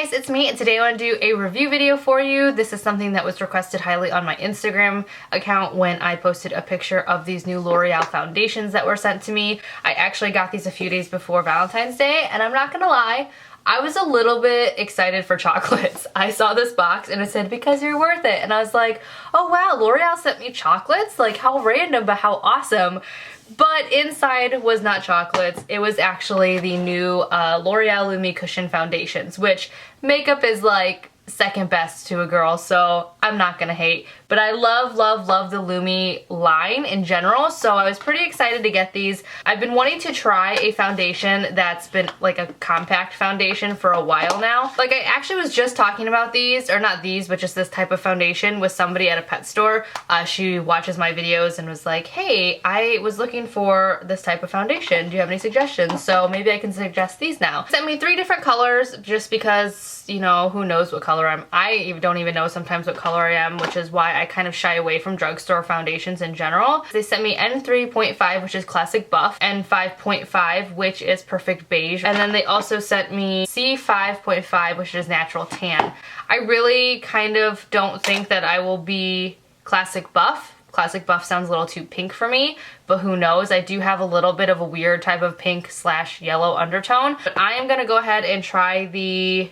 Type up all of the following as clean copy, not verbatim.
guys, it's me, and today I want to do a review video for you. This is something that was requested highly on my Instagram account when I posted a picture of these new L'Oreal foundations that were sent to me. I actually got these a few days before Valentine's Day, and I'm not gonna lie, I was a little bit excited for chocolates. I saw this box and it said, because you're worth it. And I was like, oh wow, L'Oreal sent me chocolates? Like, how random, but how awesome. But inside was not chocolates. It was actually the new L'Oreal Lumi Cushion Foundations, which makeup is like second best to a girl, so I'm not gonna hate. But I love, love, love the Lumi line in general, so I was pretty excited to get these. I've been wanting to try a foundation that's been like a compact foundation for a while now. Like, I actually was just talking about these, or not these, but just this type of foundation with somebody at a pet store. She watches my videos and was like, hey, I was looking for this type of foundation. Do you have any suggestions? So maybe I can suggest these now. Sent me 3 different colors just because, you know, who knows what color I don't even know sometimes what color I am, which is why I kind of shy away from drugstore foundations in general. They sent me N3.5, which is classic buff, and 5.5, which is perfect beige, and then they also sent me C5.5, which is natural tan. I really kind of don't think that I will be classic buff. Classic buff sounds a little too pink for me, but who knows? I do have a little bit of a weird type of pink / yellow undertone, but I am gonna go ahead and try the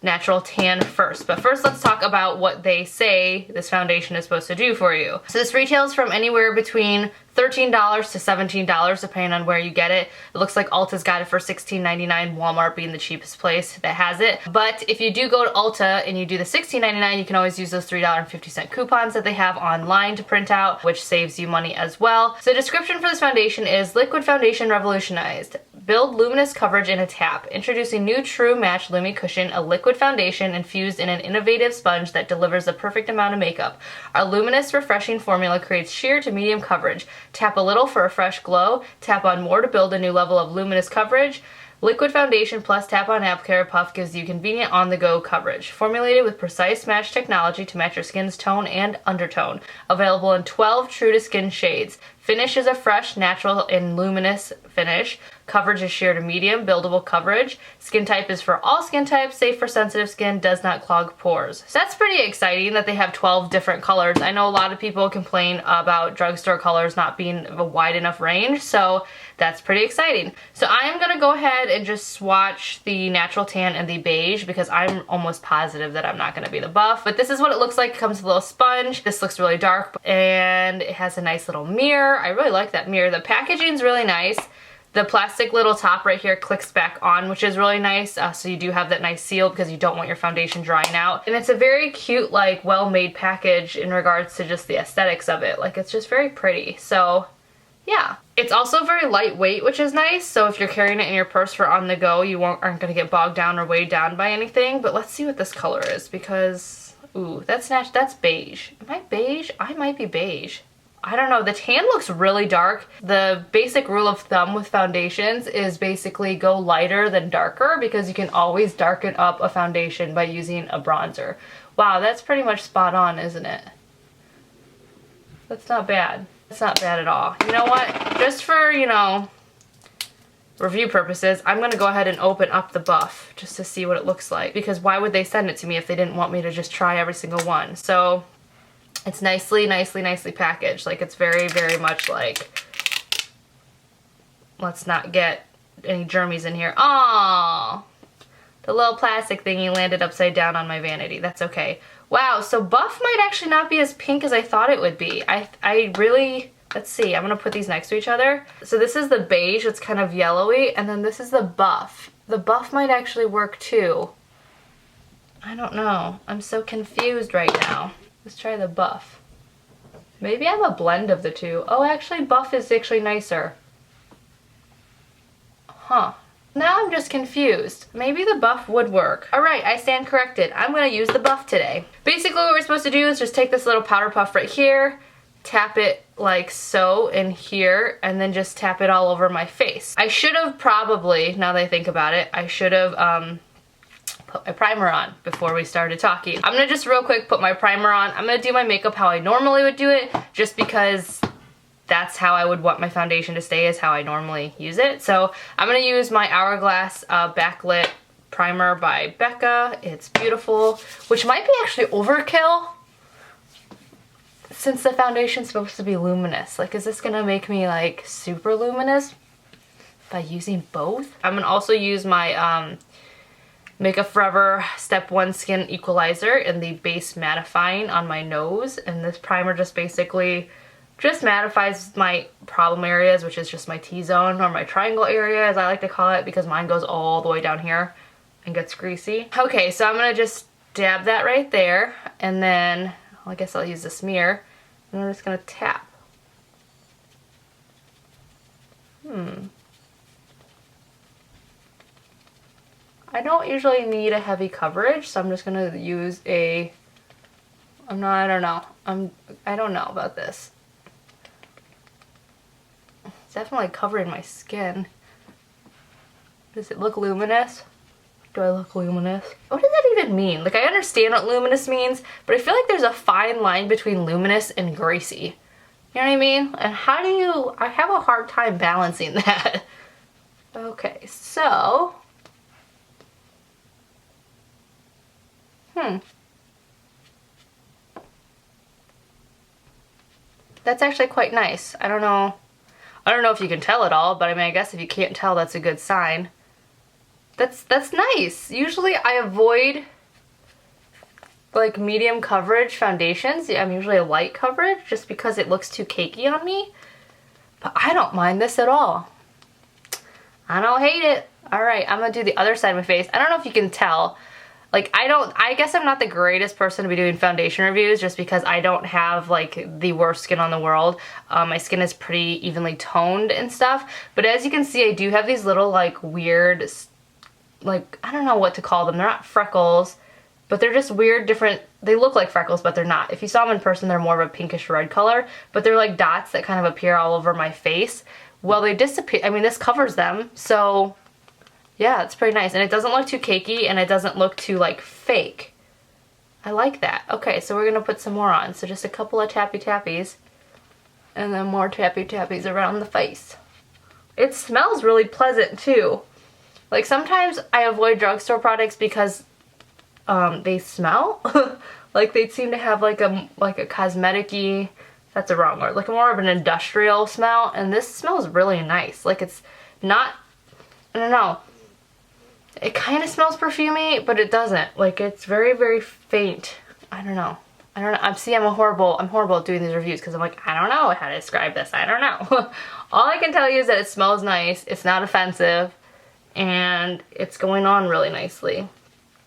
natural tan first. But first, let's talk about what they say this foundation is supposed to do for you. So this retails from anywhere between $13 to $17 depending on where you get it. It looks like Ulta's got it for $16.99, Walmart being the cheapest place that has it. But if you do go to Ulta and you do the $16.99, you can always use those $3.50 coupons that they have online to print out, which saves you money as well. So the description for this foundation is liquid foundation revolutionized. Build luminous coverage in a tap. Introducing new True Match Lumi Cushion, a liquid foundation infused in an innovative sponge that delivers the perfect amount of makeup. Our luminous, refreshing formula creates sheer to medium coverage. Tap a little for a fresh glow. Tap on more to build a new level of luminous coverage. Liquid foundation plus tap on applicator puff gives you convenient on-the-go coverage. Formulated with precise match technology to match your skin's tone and undertone. Available in 12 true-to-skin shades. Finish is a fresh, natural, and luminous finish. Coverage is sheer to medium, buildable coverage. Skin type is for all skin types, safe for sensitive skin, does not clog pores. So that's pretty exciting that they have 12 different colors. I know a lot of people complain about drugstore colors not being a wide enough range, so that's pretty exciting. So I am gonna go ahead and just swatch the natural tan and the beige because I'm almost positive that I'm not gonna be the buff. But this is what it looks like. It comes with a little sponge. This looks really dark and it has a nice little mirror. I really like that mirror. The packaging's really nice. The plastic little top right here clicks back on, which is really nice. So you do have that nice seal because you don't want your foundation drying out. And it's a very cute, like, well-made package in regards to just the aesthetics of it. Like, it's just very pretty. So yeah. It's also very lightweight, which is nice. So if you're carrying it in your purse for on the go, you aren't gonna get bogged down or weighed down by anything. But let's see what this color is because, ooh, that's beige. Am I beige? I might be beige. I don't know, the tan looks really dark. The basic rule of thumb with foundations is basically go lighter than darker because you can always darken up a foundation by using a bronzer. Wow, that's pretty much spot on, isn't it? That's not bad. It's not bad at all. You know what? Just for, you know, review purposes, I'm gonna go ahead and open up the buff just to see what it looks like because why would they send it to me if they didn't want me to just try every single one? So it's nicely packaged. Like, it's very, very much like, let's not get any germies in here. Aww, the little plastic thingy landed upside down on my vanity. That's okay. Wow, so buff might actually not be as pink as I thought it would be. I really, let's see, I'm gonna put these next to each other. So this is the beige, it's kind of yellowy, and then this is the buff. The buff might actually work too. I don't know, I'm so confused right now. Let's try the buff. Maybe I'm a blend of the two. Oh, actually, buff is actually nicer. Huh. Now I'm just confused. Maybe the buff would work. Alright, I stand corrected. I'm gonna use the buff today. Basically, what we're supposed to do is just take this little powder puff right here, tap it like so in here, and then just tap it all over my face. I should have probably, now that I think about it, I should have put my primer on before we started talking. I'm gonna just real quick put my primer on. I'm gonna do my makeup how I normally would do it just because that's how I would want my foundation to stay, is how I normally use it. So I'm gonna use my Hourglass backlit primer by Becca. It's beautiful, which might be actually overkill since the foundation's supposed to be luminous. Like, is this gonna make me like super luminous by using both? I'm gonna also use my Makeup Forever Step 1 Skin Equalizer in the base mattifying on my nose, and this primer just basically just mattifies my problem areas, which is just my T-zone, or my triangle area as I like to call it, because mine goes all the way down here and gets greasy. Okay, so I'm gonna just dab that right there, and then I guess I'll use the smear, and I'm just gonna tap. I don't usually need a heavy coverage, so I'm just gonna use I don't know about this. It's definitely covering my skin. Does it look luminous? Do I look luminous? What does that even mean? Like, I understand what luminous means, but I feel like there's a fine line between luminous and greasy. You know what I mean? And I have a hard time balancing that. Okay, so that's actually quite nice. I don't know if you can tell at all, but I mean, I guess if you can't tell, that's a good sign. That's nice. Usually I avoid like medium coverage foundations. I'm usually a light coverage just because it looks too cakey on me. But I don't mind this at all. I don't hate it. All right, I'm gonna do the other side of my face. I don't know if you can tell. Like, I guess I'm not the greatest person to be doing foundation reviews just because I don't have like the worst skin on the world. My skin is pretty evenly toned and stuff. But as you can see, I do have these little like weird, like, I don't know what to call them. They're not freckles, but they're just weird different, they look like freckles, but they're not. If you saw them in person, they're more of a pinkish red color, but they're like dots that kind of appear all over my face. Well, they disappear. I mean, this covers them, so yeah, it's pretty nice. And it doesn't look too cakey, and it doesn't look too like fake. I like that. Okay, so we're gonna put some more on. So just a couple of tappy tappies, and then more tappy tappies around the face. It smells really pleasant too. Like, sometimes I avoid drugstore products because they smell. Like, they seem to have like a cosmetic-y, that's a wrong word, like more of an industrial smell, and this smells really nice. Like, it's not, I don't know, it kind of smells perfumey, but it doesn't. Like, it's very, very faint. I don't know. I'm horrible at doing these reviews because I'm like, I don't know how to describe this. I don't know. All I can tell you is that it smells nice, it's not offensive, and it's going on really nicely.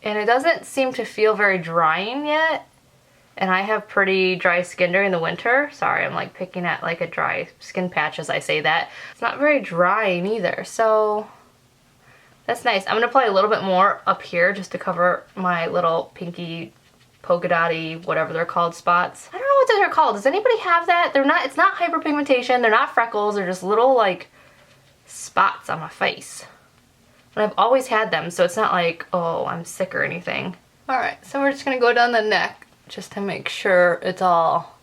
And it doesn't seem to feel very drying yet. And I have pretty dry skin during the winter. Sorry, I'm like picking at like a dry skin patch as I say that. It's not very drying either, so that's nice. I'm gonna apply a little bit more up here just to cover my little pinky polka dotty, whatever they're called, spots. I don't know what those are called. Does anybody have that? It's not hyperpigmentation, they're not freckles, they're just little like spots on my face. And I've always had them, so it's not like, oh, I'm sick or anything. All right, so we're just gonna go down the neck just to make sure it's all,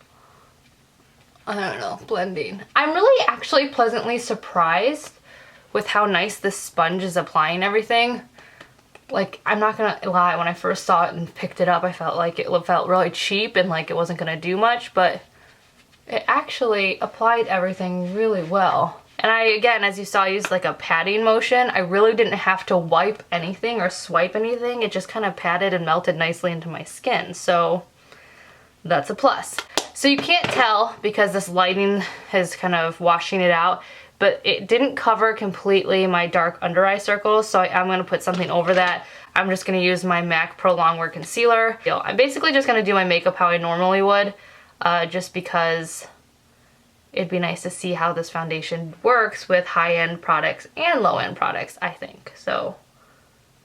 I don't know, blending. I'm really actually pleasantly surprised with how nice this sponge is applying everything. Like, I'm not gonna lie, when I first saw it and picked it up, I felt like it felt really cheap and like it wasn't gonna do much, but it actually applied everything really well. And I, again, as you saw, used like a patting motion. I really didn't have to wipe anything or swipe anything. It just kind of patted and melted nicely into my skin. So that's a plus. So you can't tell because this lighting is kind of washing it out, but it didn't cover completely my dark under eye circles. So I'm gonna put something over that. I'm just gonna use my MAC Pro Longwear Concealer. I'm basically just gonna do my makeup how I normally would, just because it'd be nice to see how this foundation works with high-end products and low-end products, I think. So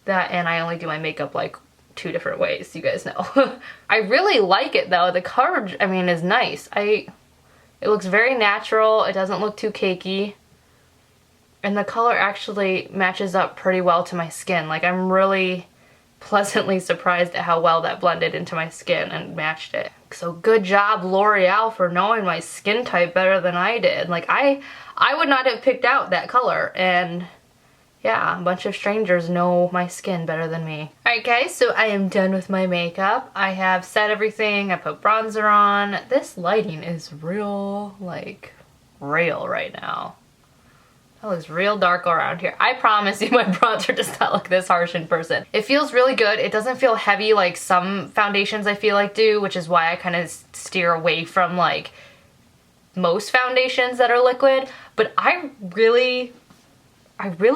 that, and I only do my makeup like 2 different ways, you guys know. I really like it though. The coverage, I mean, is nice. It looks very natural. It doesn't look too cakey. And the color actually matches up pretty well to my skin. Like, I'm really pleasantly surprised at how well that blended into my skin and matched it. So good job, L'Oreal, for knowing my skin type better than I did. Like, I would not have picked out that color, and yeah, a bunch of strangers know my skin better than me. Alright guys, so I am done with my makeup. I have set everything, I put bronzer on. This lighting is real, like, real right now. It looks real dark around here. I promise you my bronzer does not look this harsh in person. It feels really good. It doesn't feel heavy like some foundations I feel like do, which is why I kind of steer away from like most foundations that are liquid. But I really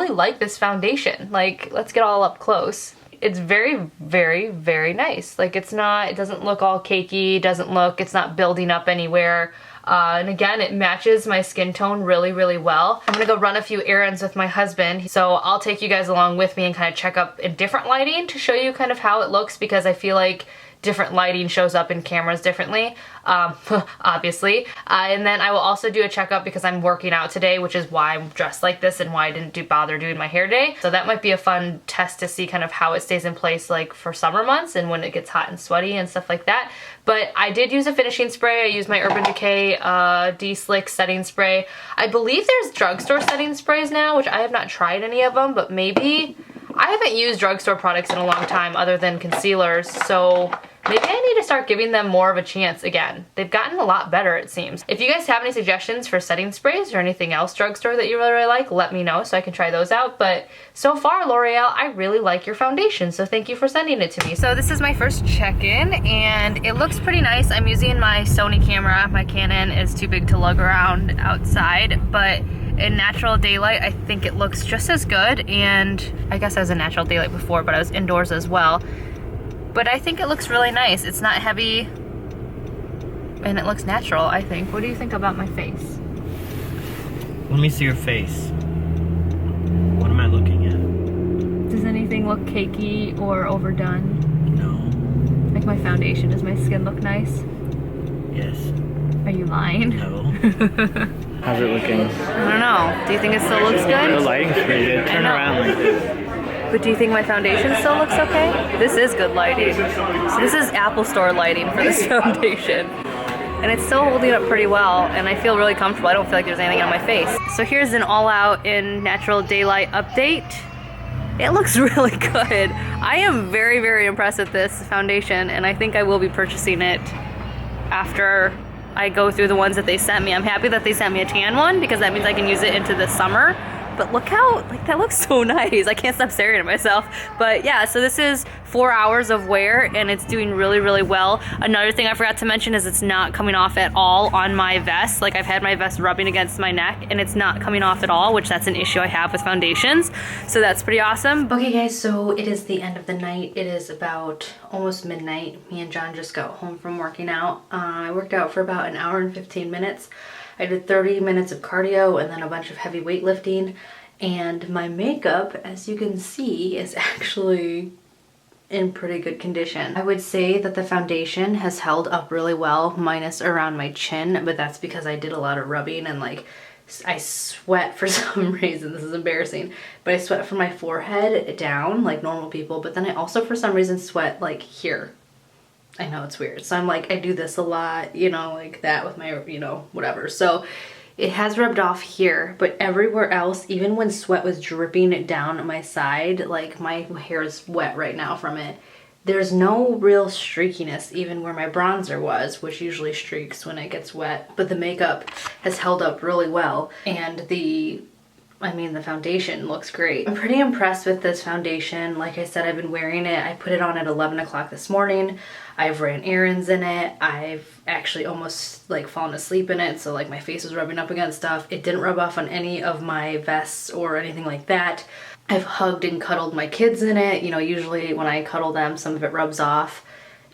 like this foundation. Like, let's get all up close. It's very, very, very nice. Like, it doesn't look all cakey, it's not building up anywhere. And again, it matches my skin tone really, really well. I'm gonna go run a few errands with my husband, so I'll take you guys along with me and kind of check up in different lighting to show you kind of how it looks, because I feel like different lighting shows up in cameras differently, obviously. And then I will also do a checkup because I'm working out today, which is why I'm dressed like this and why I didn't bother doing my hair today. So that might be a fun test to see kind of how it stays in place like for summer months and when it gets hot and sweaty and stuff like that. But I did use a finishing spray. I used my Urban Decay De-Slick setting spray. I believe there's drugstore setting sprays now, which I have not tried any of them, but maybe. I haven't used drugstore products in a long time other than concealers, so maybe I need to start giving them more of a chance again. They've gotten a lot better, it seems. If you guys have any suggestions for setting sprays or anything else drugstore that you really, really like, let me know so I can try those out. But so far, L'Oreal, I really like your foundation, so thank you for sending it to me. So this is my first check-in, and it looks pretty nice. I'm using my Sony camera. My Canon is too big to lug around outside, but in natural daylight, I think it looks just as good. And I guess I was in natural daylight before, but I was indoors as well. But I think it looks really nice. It's not heavy, and it looks natural, I think. What do you think about my face? Let me see your face. What am I looking at? Does anything look cakey or overdone? No. Like my foundation, does my skin look nice? Yes. Are you lying? No. How's it looking? I don't know. Do you think it still looks The good? lighting's pretty good. Turn around like this. But do you think my foundation still looks okay? This is good lighting. So this is Apple Store lighting for this foundation. And it's still holding up pretty well, and I feel really comfortable. I don't feel like there's anything on my face. So here's an all-out in natural daylight update. It looks really good. I am very, very impressed with this foundation, and I think I will be purchasing it after I go through the ones that they sent me. I'm happy that they sent me a tan one because that means I can use it into the summer. But look how, like, that looks so nice. I can't stop staring at myself. But yeah, so this is 4 hours of wear, and it's doing really, really well. Another thing I forgot to mention is it's not coming off at all on my vest. Like, I've had my vest rubbing against my neck, and it's not coming off at all, which that's an issue I have with foundations. So that's pretty awesome. Okay guys, so it is the end of the night. It is about almost midnight. Me and John just got home from working out. I worked out for about an hour and 15 minutes. I did 30 minutes of cardio and then a bunch of heavy weightlifting, and my makeup, as you can see, is actually in pretty good condition. I would say that the foundation has held up really well, minus around my chin, but that's because I did a lot of rubbing and like I sweat for some reason. This is embarrassing, but I sweat from my forehead down like normal people, but then I also for some reason sweat like here. I know it's weird. So I'm like, I do this a lot, you know, like that with my, you know, whatever. So it has rubbed off here, but everywhere else, even when sweat was dripping down my side, like my hair is wet right now from it. There's no real streakiness even where my bronzer was, which usually streaks when it gets wet. But the makeup has held up really well. And the foundation looks great. I'm pretty impressed with this foundation. Like I said, I've been wearing it. I put it on at 11 o'clock this morning. I've ran errands in it. I've actually almost like fallen asleep in it. So like my face was rubbing up against stuff. It didn't rub off on any of my vests or anything like that. I've hugged and cuddled my kids in it. You know, usually when I cuddle them, some of it rubs off.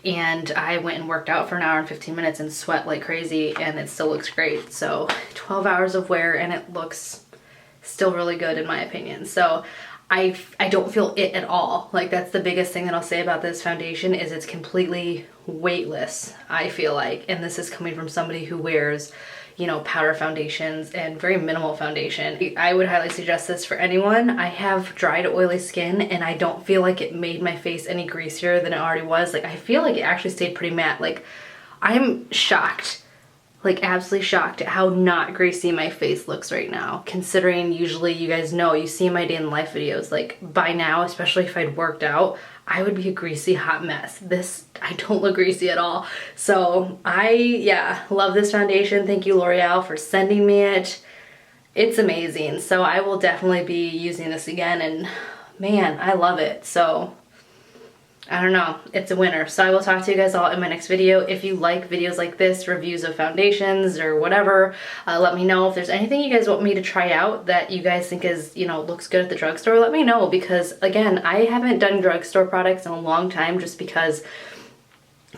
And I went and worked out for an hour and 15 minutes and sweat like crazy, and it still looks great. So 12 hours of wear, and it looks still really good in my opinion. So I don't feel it at all. Like, that's the biggest thing that I'll say about this foundation is it's completely weightless, I feel like. And this is coming from somebody who wears, you know, powder foundations and very minimal foundation. I would highly suggest this for anyone. I have dried, oily skin, and I don't feel like it made my face any greasier than it already was. Like, I feel like it actually stayed pretty matte. Like, I'm shocked like absolutely shocked at how not greasy my face looks right now, considering usually you guys know, you see my day in life videos, like by now, especially if I'd worked out, I would be a greasy hot mess. This, I don't look greasy at all. So yeah, love this foundation. Thank you L'Oreal for sending me it. It's amazing. So I will definitely be using this again, and man, I love it. So I don't know, it's a winner. So I will talk to you guys all in my next video. If you like videos like this, reviews of foundations or whatever, let me know. If there's anything you guys want me to try out that you guys think is, you know, looks good at the drugstore, let me know, because again, I haven't done drugstore products in a long time just because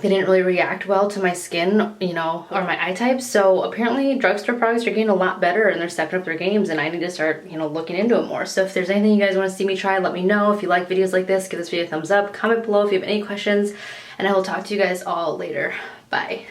they didn't really react well to my skin, you know, or my eye type. So apparently drugstore products are getting a lot better and they're stepping up their games, and I need to start, you know, looking into it more. So if there's anything you guys want to see me try, let me know. If you like videos like this, give this video a thumbs up, comment below if you have any questions, and I will talk to you guys all later. Bye.